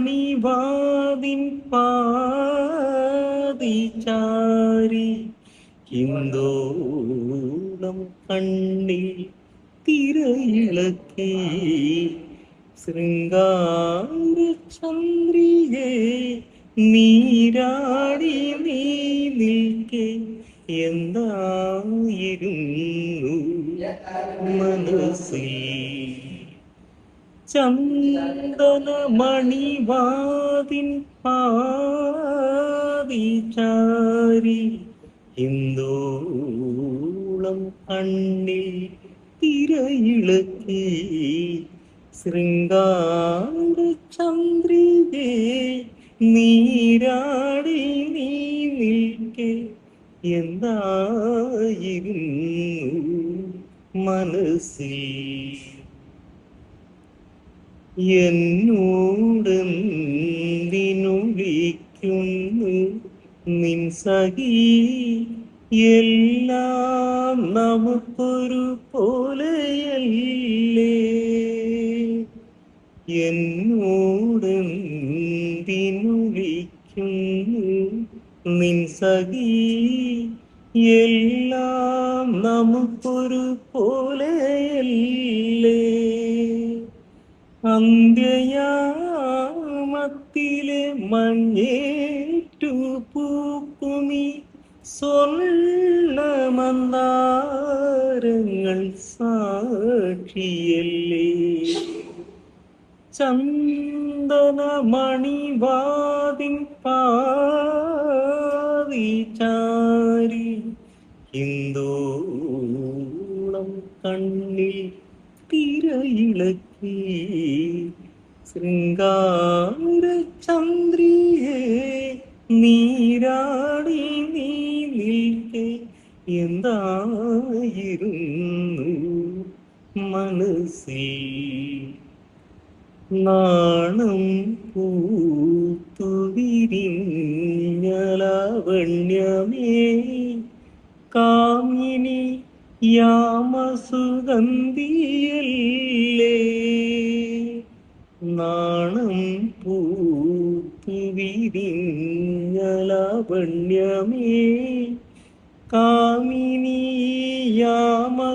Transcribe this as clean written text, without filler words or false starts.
ചന്ദനമണിവാതിൻ പാതിചാരി ഹിന്ദോളം കണ്ണിൽ തിരയിളക്കി ശൃംഗാരചന്ദ്രികെ നീരാടി നീ നിൽക്കെ എന്തായിരുന്നു മനസ്സിൽ ചന്ദനമണിവാതിൻ പാതിചാരി ഹിന്ദോളം കണ്ണിൽ തിരയിളക്കി ശൃംഗാരചന്ദ്രികെ നീരാടി നീ നിൽക്കെ എന്തായിരുന്നു മനസ്സിൽ എന്നോടെന്തിനുവിളിക്കുന്നു നിൻ സഖി എല്ലാം നമുക്കൊരു പോലെയല്ലേ എന്നോടെന്തിനുവിളിക്കുന്നു നിൻ സഖി എല്ലാം നമുക്കൊരു പോലെയല്ലേ അന്ത്യയാമത്തിലെ മഞ്ഞേറ്റു പൂക്കുമി സ്വർണ്ണമന്ദാരങ്ങൾ സാക്ഷിയല്ലേ ചന്ദനമണിവാതിൻ പാതിചാരി ഹിന്ദോളം കണ്ണിൽ തിരയിളക്കി ശൃംഗാരചന്ദ്രികെ നീരാടി നീ നിൽക്കെ എന്തായിരുന്നു മനസ്സിൽ നാണം പൂത്തു വിരിഞ്ഞ ലാവണ്യമേ കാമിനി യാമസുഗന്ധിയല്ലേ നാണം പൂത്തു വിരിഞ്ഞ ലാവണ്യമേ കാമിനി യാമസുഗന്ധിയല്ലേ